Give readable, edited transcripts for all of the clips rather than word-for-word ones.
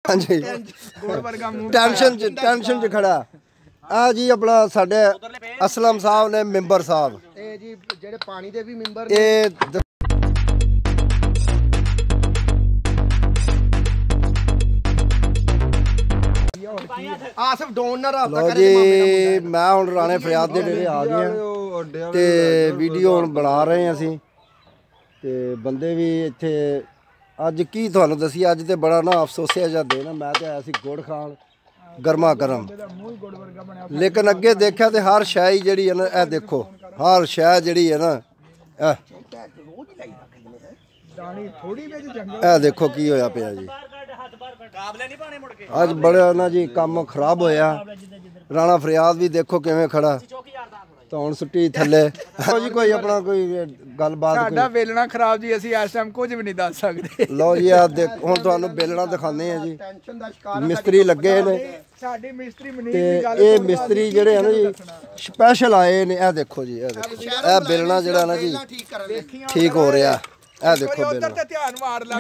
हाँ जी टेंशन च खड़ा आ जी अपना साडे असलम साहब ने मैंबर साहब जी जेडे पानी दे भी मैंबर ये आसिफ डोनर लो जी मैं हुण राणे फरियाद दे डेरे आ गया ते वीडियो हुण बना रहे हैं असीं ते बंदे भी इत्थे अज की तुहानूं दसी अज ते बड़ा ना अफसोसिया जिहा दिन मैं ते आया सी गुड़ खाण गर्मा गर्म लेकिन अगे देखा तो हर शै जी है ना यह देखो हर शै जी है ना यह देखो की होया पिया जी अज बड़ा ना जी काम खराब होया राणा फरियाद भी देखो किवें खड़ा तो हुण सुट्टी थल्ले जी कोई अपना कोई गलबात साडा बेलना खराब जी असीं इस टाइम कुछ भी नहीं दस सकदे लो जी आ देख हुण तुहानूं बेलना दिखाने हैं जी मिस्त्री लगे ने साडी मिस्त्री मनीष ते दी गल ये मिस्त्री जेडे हैं ना जी स्पैशल आए ने यह देखो जी यह देखो यह बेलना जेड़ा ना जी ठीक हो रहा है देखो उधर ते ध्यान मार ला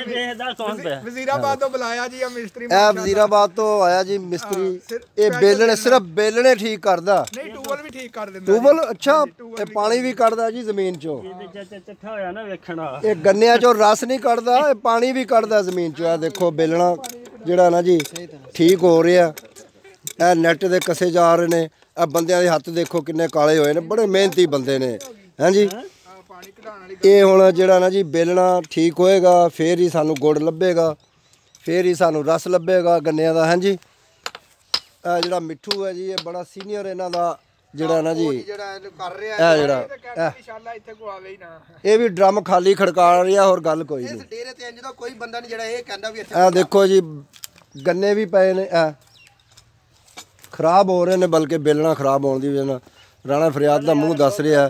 वजीराबाद तो बुलाया जी मिस्त्री ए वजीराबाद तो आया जी मिस्त्री ये बेलने सिर्फ बेलने ठीक करदा नहीं ट्यूबल भी ठीक कर दिंदा ट्यूबल अच्छा ये पानी भी कढ़दा जी जमीन चों चिट्ठा होया ना वेखना ये गन्नियां चों रस नहीं कढ़दा ये पानी भी कढ़दा जमीन चों आ देखो बेलना जेड़ा ना जी ठीक हो रहा ए नैट दे कसे जा रहे ने आ बंदियां दे हत्थ देखो किन्ने काले होए ने बड़े मेहनती बंदे ने हैं जी ये हुण जेड़ा ना जी बेलना ठीक होएगा फिर ही सानू गुड़ लभेगा फिर ही सानू रस लभेगा गन्नियां दा हैं जी जेड़ा मिठू है जी ये बड़ा सीनियर इन्हां दा जेड़ा ना जी जेड़ा ये भी ड्रम खाली खड़का रहा और गल कोई नहीं देखो जी गन्ने भी पे ने खराब हो रहे ने बल्कि बेलना खराब होने की वजह राणा फरियाद का मुँह दस रहा है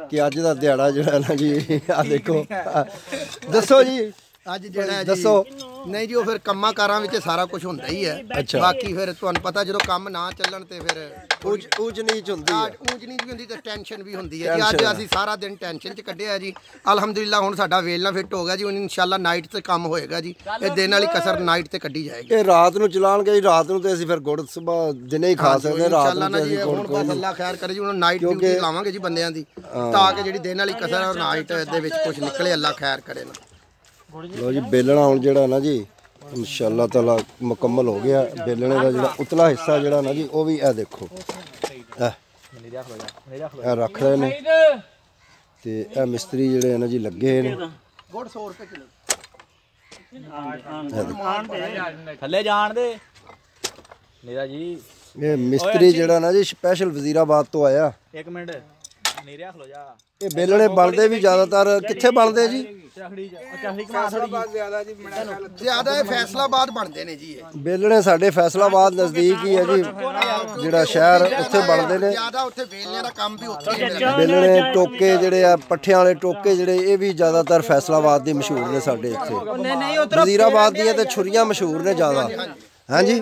कि अज का दिहाड़ा जो ना जी आ देखो दसो जी ਅੱਜ ਜਿਹੜਾ ਜੀ दसो ਨਹੀਂ ਜੀ ਉਹ ਫਿਰ ਕੰਮਾਂ ਕਾਰਾਂ ਵਿੱਚ ਸਾਰਾ ਕੁਝ ਹੁੰਦਾ ਹੀ ਹੈ ਬਾਕੀ ਫਿਰ ਤੁਹਾਨੂੰ ਪਤਾ ਜਦੋਂ ਕੰਮ ਨਾ ਚੱਲਣ ਤੇ ਫਿਰ ਊਚ ਨੀਚ ਹੁੰਦੀ ਹੈ ਊਚ ਨੀਚ ਵੀ ਹੁੰਦੀ ਤੇ ਟੈਨਸ਼ਨ ਵੀ ਹੁੰਦੀ ਹੈ ਜੀ ਅੱਜ ਅਸੀਂ ਸਾਰਾ ਦਿਨ ਟੈਨਸ਼ਨ 'ਚ ਕੱਢਿਆ ਜੀ ਅਲਹਮਦੁਲਿਲਾ ਹੁਣ ਸਾਡਾ ਵੇਲਣਾ ਫਿੱਟ ਹੋ ਗਿਆ ਜੀ ਹੁਣ ਇਨਸ਼ਾਅੱਲਾ ਨਾਈਟ ਤੇ ਕੰਮ ਹੋਏਗਾ ਜੀ ਇਹ ਦਿਨ ਵਾਲੀ ਕਸਰ ਨਾਈਟ ਤੇ ਕੱਢੀ ਜਾਏਗੀ ਇਹ ਰਾਤ ਨੂੰ ਚਲਾਣਗੇ ਜੀ ਰਾਤ ਨੂੰ ਤੇ ਅਸੀਂ ਫਿਰ ਗੁੜ ਸਵੇਰ ਦਿਨੇ ਹੀ ਖਾ ਸਕਦੇ ਰਾਤ ਨੂੰ ਅਸੀਂ ਹੁਣ ਬਸ ਅੱਲਾ ਖੈਰ ਕਰੇ ਜੀ ਹੁਣ ਨਾਈਟ ਡਿਊਟੀ ਲਾਵਾਂਗੇ ਜੀ ਬੰਦਿਆਂ ਦੀ ਤਾਂ ਕਿ ਜਿਹੜੀ ਦਿਨ ਵਾਲੀ ਕਸਰ ਹੈ ਨਾਈਟ ਦੇ ਵਿੱਚ ਕੁਝ ਨਿਕਲੇ ਅੱਲਾ ਖੈਰ ਕਰੇ ਨਾ लो जी बेलना हुण जेड़ा ना जी इंशाअल्लाह ताला मुकम्मल हो गया बेलने का जेड़ा उतला हिस्सा जेड़ा ना जी वो भी ए देखो रख रहे ने ते ए मिस्त्री जेड़े ना जी लगे ने गुड़ 100 रुपए किलो थल्ले जान दे नीरा जी ये मिस्त्री जेड़ा ना जी स्पेशल वजीराबाद तो आया एक मिनट नीरा खलो जा ये बेलने बनते भी ज़्यादातर कित्थे बनते जी ਜ਼ਿਆਦਾ ਇਹ ਫੈਸਲਾਬਾਦ ਬਣਦੇ ਨੇ ਜੀ ਇਹ बेलने साडे फैसलाबाद नज़दीक ही है जी जेड़ा शहर उत्थे बनते ने ਜ਼ਿਆਦਾ ਉੱਥੇ ਵੇਲਣੇ ਦਾ ਕੰਮ ਵੀ ਉੱਥੇ ਹੀ ਹੈ बेलने टोके जेड़े आ पट्ठियां वाले टोके जेड़े ये भी ज़्यादातर फैसलाबाद दी मशहूर ने साडे इत्थे वजीराबाद दी ते छुरियां मशहूर ने ज़्यादा हाँ जी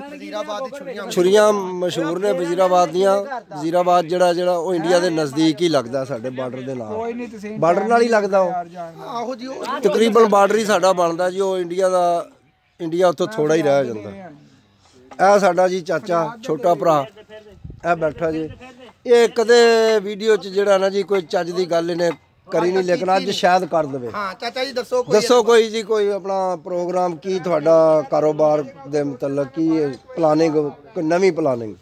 छुरियां मशहूर ने वजीराबाद दियां वजीराबाद जेड़ा जेड़ा वो इंडिया के नज़दीक ही लगता साडे बार्डर दे नाल बार्डर नाल ही लगता ਆਹੋ ਜੀ ਉਹ तकरीबन बार्डर ही साडा बनदा जी वो इंडिया दा इंडिया उत्थों थोड़ा ही रह जांदा ਇਹ ਸਾਡਾ ਜੀ ਚਾਚਾ ਛੋਟਾ ਭਰਾ ਇਹ ਬੈਠਾ ਜੀ ਇਹ ਕਦੇ ਵੀਡੀਓ 'ਚ ਜਿਹੜਾ ਨਾ ਜੀ ਕੋਈ ਚੱਜ ਦੀ ਗੱਲ ਇਹਨੇ ਕਰੀ ਨਹੀਂ ਲੇਕਿਨ ਅੱਜ ਸ਼ਾਇਦ ਕਰ ਦੇਵੇ ਹਾਂ ਚਾਚਾ ਜੀ ਦੱਸੋ ਦੱਸੋ ਕੋਈ ਜੀ ਕੋਈ ਆਪਣਾ ਪ੍ਰੋਗਰਾਮ ਕੀ ਤੁਹਾਡਾ ਕਾਰੋਬਾਰ ਦੇ ਮੁਤਲਕ ਕੀ ਪਲਾਨਿੰਗ ਕੋਈ ਨਵੀਂ ਪਲਾਨਿੰਗ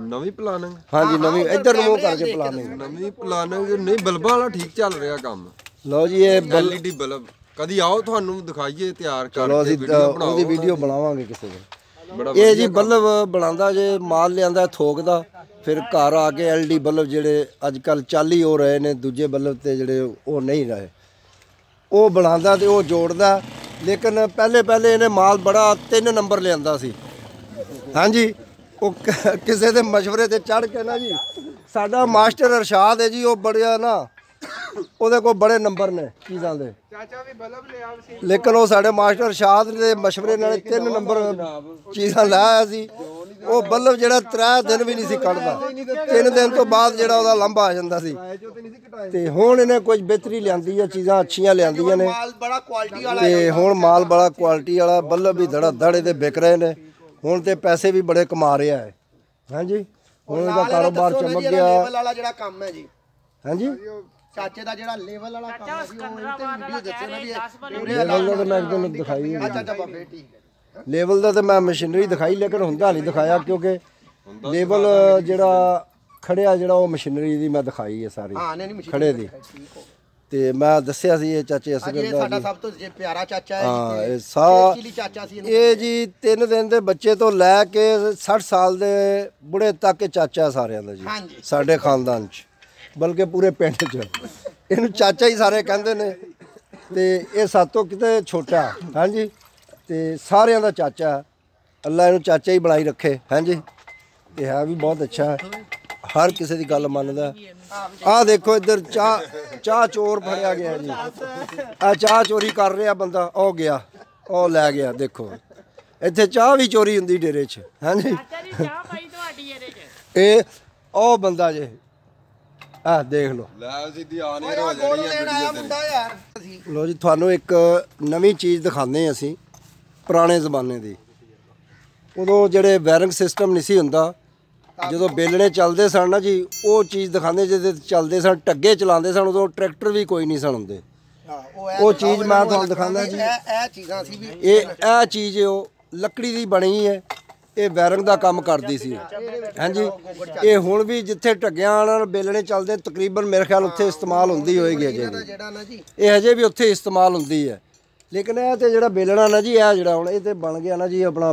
ਨਵੀਂ ਪਲਾਨਿੰਗ ਹਾਂਜੀ ਨਵੀਂ ਇੱਧਰ ਨੂੰ ਮੂੰਹ ਕਰਕੇ ਪਲਾਨਿੰਗ ਨਵੀਂ ਪਲਾਨਿੰਗ ਨਹੀਂ ਬਲਬਾਂ ਵਾਲਾ ਠੀਕ ਚੱਲ ਰਿਹਾ ਕੰਮ ਲਓ ਜੀ ਇਹ LED ਬਲਬ ਕਦੀ ਆਓ ਤੁਹਾਨੂੰ ਦਿਖਾਈਏ ਤਿਆਰ ਚਲੋ ਕਰਕੇ ਅਸੀਂ ਉਹਦੀ ਵੀਡੀਓ ਬਣਾਵਾਂਗੇ ਕਿਸੇ ਦਿਨ ਬੜਾ ਇਹ ਜੀ ਬੱਲਬ ਬਣਾਉਂਦਾ ਜੇ ਮਾਲ ਲਿਆਂਦਾ ਥੋਕ ਦਾ ਫਿਰ ਘਰ ਆ ਕੇ LED ਬੱਲਬ ਜਿਹੜੇ ਅੱਜ ਕੱਲ੍ਹ ਚੱਲ ਹੀ ਹੋ ਰਹੇ ਨੇ ਦੂਜੇ ਬੱਲਬ ਤੇ ਜਿਹੜੇ ਉਹ ਨਹੀਂ ਰਹੇ ਉਹ ਬਣਾਉਂਦਾ ਤੇ ਉਹ ਜੋੜਦਾ ਲੇਕਿਨ ਪਹਿਲੇ ਇਹਨੇ ਮਾਲ ਬੜਾ 3 ਨੰਬਰ ਲਿਆਂਦਾ ਸੀ ਹਾਂਜੀ ਉਹ ਕਿਸੇ ਦੇ ਮਸ਼ਵਰੇ ਤੇ ਚੜ੍ਹ ਕੇ ਨਾ ਜੀ ਸਾਡਾ ਮਾਸਟਰ ਅਰਸ਼ਾਦ ਹੈ ਜੀ ਉਹ ਬੜਿਆ ਨਾ ਉਹਦੇ ਕੋਲ ਬੜੇ ਨੰਬਰ ਨੇ ਚੀਜ਼ਾਂ ਦੇ ਚਾਚਾ ਵੀ ਬਲਬ ਲਿਆ ਸੀ ਲੇਕਿਨ ਉਹ ਸਾਡੇ ਮਾਸਟਰ ਅਰਸ਼ਾਦ ਦੇ ਮਸ਼ਵਰੇ ਨਾਲ 3 ਨੰਬਰ ਚੀਜ਼ਾਂ ਲਾਇਆ ਸੀ ਉਹ ਬੱਲਬ ਜਿਹੜਾ 3 ਦਿਨ ਵੀ ਨਹੀਂ ਸੀ ਕੱਢਦਾ 3 ਦਿਨ ਤੋਂ ਬਾਅਦ ਜਿਹੜਾ ਉਹਦਾ ਲੰਬਾ ਆ ਜਾਂਦਾ ਸੀ ਤੇ ਹੁਣ ਇਹਨੇ ਕੁਝ ਬਿਹਤਰੀ ਲਿਆਂਦੀ ਆ ਚੀਜ਼ਾਂ ਅੱਛੀਆਂ ਲਿਆਂਦੀਆਂ ਨੇ ਮਾਲ ਬੜਾ ਕੁਆਲਿਟੀ ਵਾਲਾ ਤੇ ਹੁਣ ਮਾਲ ਬੜਾ ਕੁਆਲਿਟੀ ਵਾਲਾ ਬੱਲਬ ਵੀ ਧੜਾ ਧੜੇ ਦੇ ਵਿਕ ਰਹੇ ਨੇ ਹੁਣ ਤੇ ਪੈਸੇ ਵੀ ਬੜੇ ਕਮਾ ਰਿਹਾ ਹੈ। ਹਾਂਜੀ ਹੁਣ ਇਹਦਾ ਕਾਰੋਬਾਰ ਚਮਕ ਗਿਆ। ਲੈਵਲ ਵਾਲਾ ਜਿਹੜਾ ਕੰਮ ਹੈ ਜੀ, ਹਾਂਜੀ ਚਾਚੇ ਦਾ ਜਿਹੜਾ ਲੈਵਲ ਵਾਲਾ ਕੰਮ ਹੈ ਜੀ, ਉਹ ਇਹਦੇ ਵੀਡੀਓ ਦੱਸੇ ਨਾ ਵੀ ਲੈਵਲ ਦਾ ਤਾਂ ਮੈਂ ਤੁਹਾਨੂੰ ਦਿਖਾਈ ਹੈ। ਚਾਚਾ ਬਾਬੇ ਠੀਕ ਹੈ। ਲੈਵਲ ਦਾ ਤਾਂ ਮੈਂ ਮਸ਼ੀਨਰੀ ਦਿਖਾਈ ਲੇਕਿਨ ਹੁੰਦਾ ਨਹੀਂ ਦਿਖਾਇਆ, ਕਿਉਂਕਿ ਲੈਵਲ ਜਿਹੜਾ ਖੜਿਆ ਜਿਹੜਾ ਉਹ ਮਸ਼ੀਨਰੀ ਦੀ ਮੈਂ ਦਿਖਾਈ ਹੈ ਸਾਰੀ ਹਾਂ ਨਹੀਂ ਮਸ਼ੀਨ ਖੜੇ ਦੀ। ਤੇ ਮੈਂ ਦੱਸਿਆ ਸੀ ਇਹ ਚਾਚੇ ਅਸਗਰ ਇਹ ਦਾ ਸਾਡਾ ਜੀ। ਸਭ ਤੋਂ ਜੇ ਪਿਆਰਾ ਚਾਚਾ ਹੈ ਹਾਂ ਜੀ, ਇਹ ਚਿਲੀ ਚਾਚਾ ਸੀ ਇਹਨੂੰ। ਇਹ ਜੀ 3 ਦਿਨ ਦੇ ਬੱਚੇ ਤੋਂ ਲੈ ਕੇ 60 ਸਾਲ ਦੇ ਬੁੜੇ ਤੱਕ ਇਹ ਚਾਚਾ ਸਾਰਿਆਂ ਦਾ ਜੀ ਹਾਂਜੀ। ਸਾਡੇ ਖਾਨਦਾਨ 'ਚ, ਬਲਕਿ ਪੂਰੇ ਪਿੰਡ 'ਚ ਇਹਨੂੰ ਚਾਚਾ ਹੀ ਸਾਰੇ ਕਹਿੰਦੇ ਨੇ। ਤੇ ਇਹ ਸਾਤੋਂ ਕਿਤੇ ਛੋਟਾ ਹਾਂਜੀ, ਤੇ ਸਾਰਿਆਂ ਦਾ ਚਾਚਾ। ਅੱਲਾ ਇਹਨੂੰ ਚਾਚਾ ਹੀ ਬਣਾਈ ਰੱਖੇ। ਹਾਂਜੀ ਇਹ ਹੈ ਵੀ ਬਹੁਤ ਅੱਛਾ ਹੈ, ਹਰ ਕਿਸੇ ਦੀ ਗੱਲ ਮੰਨਦਾ। ਆਹ ਦੇਖੋ ਇੱਧਰ ਚਾਹ ਚੋਰ ਫੜਿਆ ਗਿਆ ਜੀ। ਆ ਚਾਹ ਚੋਰੀ ਕਰ ਰਿਹਾ ਬੰਦਾ, ਉਹ ਗਿਆ ਉਹ ਲੈ ਗਿਆ। ਦੇਖੋ ਇੱਥੇ ਚਾਹ ਵੀ ਚੋਰੀ ਹੁੰਦੀ ਡੇਰੇ 'ਚ। ਹਾਂਜੀ ਇਹ ਉਹ ਬੰਦਾ ਜੇ ਆਹ ਦੇਖ ਲਓ। ਲੈ ਸਿੱਧੀ ਆ ਨਹੀਂ ਉਹ ਗੋਲ ਲੈਣ ਆਇਆ ਮੁੰਡਾ ਯਾਰ। ਲੋ ਜੀ ਤੁਹਾਨੂੰ ਇੱਕ ਨਵੀਂ ਚੀਜ਼ ਦਿਖਾਉਂਦੇ ਅਸੀਂ ਪੁਰਾਣੇ ਜ਼ਮਾਨੇ ਦੀ। ਉਦੋਂ ਜਿਹੜੇ ਵਾਇਰਿੰਗ ਸਿਸਟਮ ਨਹੀਂ ਸੀ ਹੁੰਦਾ, ਜਦੋਂ ਬੇਲਣੇ ਚੱਲਦੇ ਸਨ ਨਾ ਜੀ, ਉਹ ਚੀਜ਼ ਦਿਖਾਉਂਦੇ ਜਿਹਦੇ ਤੇ ਚੱਲਦੇ ਸਨ, ਟੱਗੇ ਚਲਾਉਂਦੇ ਸਨ। ਉਦੋਂ ਟਰੈਕਟਰ ਵੀ ਕੋਈ ਨਹੀਂ ਸਨ ਹੁੰਦੇ। ਉਹ ਚੀਜ਼ ਮੈਂ ਤੁਹਾਨੂੰ ਦਿਖਾਉਂਦਾ ਜੀ। ਇਹ ਚੀਜ਼ਾਂ ਸੀ ਵੀ ਇਹ ਚੀਜ਼ ਉਹ ਲੱਕੜੀ ਦੀ ਬਣੀ ਹੈ, ਇਹ ਵਾਇਰਿੰਗ ਦਾ ਕੰਮ ਕਰਦੀ ਸੀ। ਹਾਂਜੀ ਇਹ ਹੁਣ ਵੀ ਜਿੱਥੇ ਟੱਗਿਆਂ ਨਾਲ ਬੇਲਣੇ ਚੱਲਦੇ ਤਕਰੀਬਨ ਮੇਰੇ ਖਿਆਲ ਉੱਥੇ ਇਸਤੇਮਾਲ ਹੁੰਦੀ ਹੋਏਗੀ ਅਜੇ ਵੀ। ਜਿਹੜਾ ਨਾ ਜੀ ਇਹ ਹਜੇ ਵੀ ਉੱਥੇ ਇਸਤੇਮਾਲ ਹੁੰਦੀ ਹੈ। ਲੇਕਿਨ ਇਹ ਤੇ ਜਿਹੜਾ ਬੇਲਣਾ ਨਾ ਜੀ, ਇਹ ਜਿਹੜਾ ਹੁਣ ਇਹ ਤੇ ਬਣ ਗਿਆ ਨਾ ਜੀ ਆਪਣਾ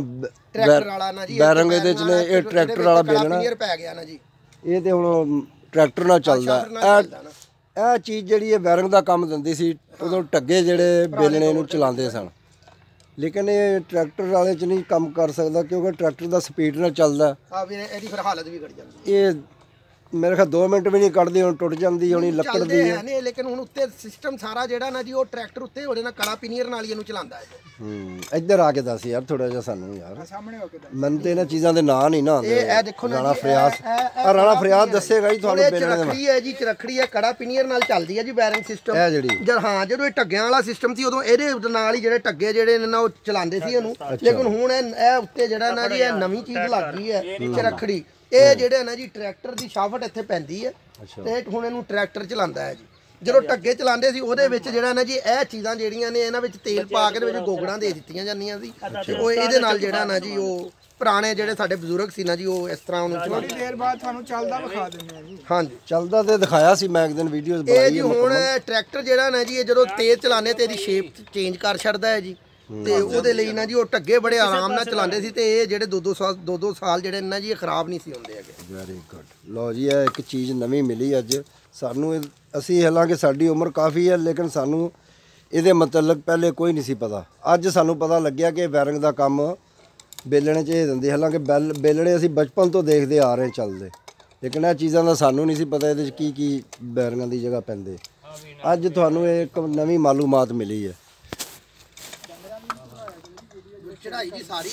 ਟਰੈਕਟਰ ਵਾਲਾ ਨਾ ਜੀ, ਬੈਰੰਗ ਇਹਦੇ 'ਚ ਨੇ। ਇਹ ਟਰੈਕਟਰ ਵਾਲਾ ਬੇਲਣਾ ਪੈ ਗਿਆ ਨਾ ਜੀ। ਇਹ ਤੇ ਹੁਣ ਟਰੈਕਟਰ ਨਾਲ ਚੱਲਦਾ। ਇਹ ਚੀਜ਼ ਜਿਹੜੀ ਇਹ ਵਾਇਰਿੰਗ ਦਾ ਕੰਮ ਦਿੰਦੀ ਸੀ। ਉਦੋਂ ਟੱਗੇ ਜਿਹੜੇ ਬੇਲਣੇ ਨੂੰ ਚਲਾਉਂਦੇ ਸਨ, ਲੇਕਿਨ ਇਹ ਟਰੈਕਟਰ ਵਾਲੇ 'ਚ ਨਹੀਂ ਕੰਮ ਕਰ ਸਕਦਾ, ਕਿਉਂਕਿ ਟਰੈਕਟਰ ਦਾ ਸਪੀਡ ਨਾਲ ਚੱਲਦਾ। ਆ ਵੀਰੇ ਇਹਦੀ ਫਿਰ ਹਾਲਤ ਵੀ ਘਟ ਜਾਂਦੀ। ਇਹ ਮੇਰੇ ਖਿਆਲ 2 ਮਿੰਟ ਵੀ ਨਹੀਂ ਕੱਢਦੀ, ਹੁਣ ਟੁੱਟ ਜਾਂਦੀ ਹੋਣੀ ਲੱਕੜ ਦੀ ਹੈ। ਨਹੀਂ ਲੇਕਿਨ ਹੁਣ ਉੱਤੇ ਸਿਸਟਮ ਸਾਰਾ ਜਿਹੜਾ ਨਾ ਜੀ, ਉਹ ਟਰੈਕਟਰ ਉੱਤੇ ਉਹਦੇ ਨਾਲ ਕੜਾ ਪੀਨੀਅਰ ਨਾਲ ਹੀ ਇਹਨੂੰ ਚਲਾਉਂਦਾ ਹੈ। ਇੱਧਰ ਆ ਕੇ ਦੱਸ ਯਾਰ ਥੋੜਾ ਜਿਹਾ ਸਾਨੂੰ ਯਾਰ, ਮੈਨੂੰ ਤੇ ਇਹਨਾਂ ਚੀਜ਼ਾਂ ਦੇ ਨਾਂ ਨਹੀਂ ਨਾ ਆਉਂਦੇ। ਇਹ ਦੇਖੋ ਨਾ ਰਾਣਾ ਜੀ, ਫਰਿਆਦ ਰਾਣਾ ਫਰਿਆਦ ਦੱਸੇਗਾ ਜੀ ਤੁਹਾਨੂੰ ਬੇਲਣੇ ਦੇ। ਚਰਖੜੀ ਹੈ ਜੀ, ਚਰਖੜੀ ਹੈ, ਕੜਾ ਪੀਨੀਅਰ ਨਾਲ ਚੱਲਦੀ ਹੈ ਜੀ ਵਾਇਰਿੰਗ ਸਿਸਟਮ। ਇਹ ਜਿਹੜੀ ਹਾਂ ਜਦੋਂ ਇਹ ਟੱਗਿਆਂ ਵਾਲਾ ਸਿਸਟਮ ਸੀ, ਉਦੋਂ ਇਹਦੇ ਨਾਲ ਹੀ ਜਿਹੜੇ ਟੱਗੇ ਜਿਹੜੇ ਨੇ ਨਾ ਉਹ ਚਲਾਉਂਦੇ ਸੀ ਇਹਨੂੰ। ਲੇਕਿਨ ਹੁਣ ਇਹ ਉੱਤੇ ਜਿਹੜਾ ਨਾ ਜੀ, ਇਹ ਨਵੀਂ ਚੀਜ਼ ਲੱਗ ਗਈ ਹੈ ਚਰਖੜੀ। ਇਹ ਜਿਹੜੇ ਨਾ ਜੀ ਟਰੈਕਟਰ ਦੀ ਸ਼ਾਫਟ ਇੱਥੇ ਪੈਂਦੀ ਹੈ, ਤੇ ਹੁਣ ਇਹਨੂੰ ਟਰੈਕਟਰ ਚਲਾਉਂਦਾ ਹੈ ਜੀ। ਜਦੋਂ ਟੱਗੇ ਚਲਾਉਂਦੇ ਸੀ ਉਹਦੇ ਵਿੱਚ ਜਿਹੜਾ ਨਾ ਜੀ, ਇਹ ਚੀਜ਼ਾਂ ਜਿਹੜੀਆਂ ਨੇ ਇਹਨਾਂ ਵਿੱਚ ਤੇਲ ਪਾ ਕੇ ਦੇ ਵਿੱਚ ਗੋਗੜਾਂ ਦੇ ਦਿੱਤੀਆਂ ਜਾਂਦੀਆਂ ਸੀ, ਤੇ ਉਹ ਇਹਦੇ ਨਾਲ ਜਿਹੜਾ ਨਾ ਜੀ, ਉਹ ਪੁਰਾਣੇ ਜਿਹੜੇ ਸਾਡੇ ਬਜ਼ੁਰਗ ਸੀ ਨਾ ਜੀ, ਉਹ ਇਸ ਤਰ੍ਹਾਂ ਉਹਨੂੰ ਚਲਾਉਂਦੇ। ਥੋੜੀ ਦੇਰ ਬਾਅਦ ਤੁਹਾਨੂੰ ਚੱਲਦਾ ਵਿਖਾ ਦਿੰਦੇ ਆ ਜੀ। ਹਾਂਜੀ ਚੱਲਦਾ ਤੇ ਦਿਖਾਇਆ ਸੀ ਮੈਂ ਇੱਕ ਦਿਨ ਵੀਡੀਓਜ਼ ਇਹ ਬਣਾਈ ਜੀ ਹੈ। ਹੁਣ ਟਰੈਕਟਰ ਜਿਹੜਾ ਨਾ ਜੀ, ਇਹ ਜਦੋਂ ਤੇਜ਼ ਚਲਾਉਂਦੇ ਤੇ ਇਹਦੀ ਸ਼ੇਪ ਚੇਂਜ ਕਰ ਛੱਡਦਾ ਹੈ ਜੀ। ਤੇ ਉਹਦੇ ਲਈ ਨਾ ਜੀ ਉਹ ਟੱਗੇ ਬੜੇ ਆਰਾਮ ਨਾਲ ਚਲਾਉਂਦੇ ਸੀ, ਤੇ ਇਹ ਜਿਹੜੇ 2-2 ਸਾਲ ਜਿਹੜੇ ਨਾ ਜੀ, ਇਹ ਖਰਾਬ ਨਹੀਂ ਸੀ ਹੁੰਦੇ ਹੈਗੇ। Very good. ਲੋ ਜੀ ਇਹ ਇੱਕ ਚੀਜ਼ ਨਵੀਂ ਮਿਲੀ ਅੱਜ ਸਾਨੂੰ। ਅਸੀਂ ਹਾਲਾਂਕਿ ਸਾਡੀ ਉਮਰ ਕਾਫੀ ਹੈ, ਲੇਕਿਨ ਸਾਨੂੰ ਇਹਦੇ ਮਤਲਬ ਪਹਿਲੇ ਕੋਈ ਨਹੀਂ ਸੀ ਪਤਾ। ਅੱਜ ਸਾਨੂੰ ਪਤਾ ਲੱਗਿਆ ਕਿ ਵਾਇਰਿੰਗ ਦਾ ਕੰਮ ਬੇਲਣੇ 'ਚ ਇਹ ਦਿੰਦੇ। ਹਾਲਾਂਕਿ ਬੇਲਣੇ ਅਸੀਂ ਬਚਪਨ ਤੋਂ ਦੇਖਦੇ ਆ ਰਹੇ ਚੱਲਦੇ, ਲੇਕਿਨ ਇਹ ਚੀਜ਼ਾਂ ਦਾ ਸਾਨੂੰ ਨਹੀਂ ਸੀ ਪਤਾ ਇਹਦੇ 'ਚ ਕੀ ਵਾਇਰਿੰਗਾਂ ਦੀ ਜਗ੍ਹਾ ਪੈਂਦੇ। ਅੱਜ ਤੁਹਾਨੂੰ ਇਹ ਇੱਕ ਨਵੀਂ ਮਾਲੂਮਾਤ ਮਿਲੀ ਹੈ। ਚੜਾਈ ਦੀ ਸਾਰੀ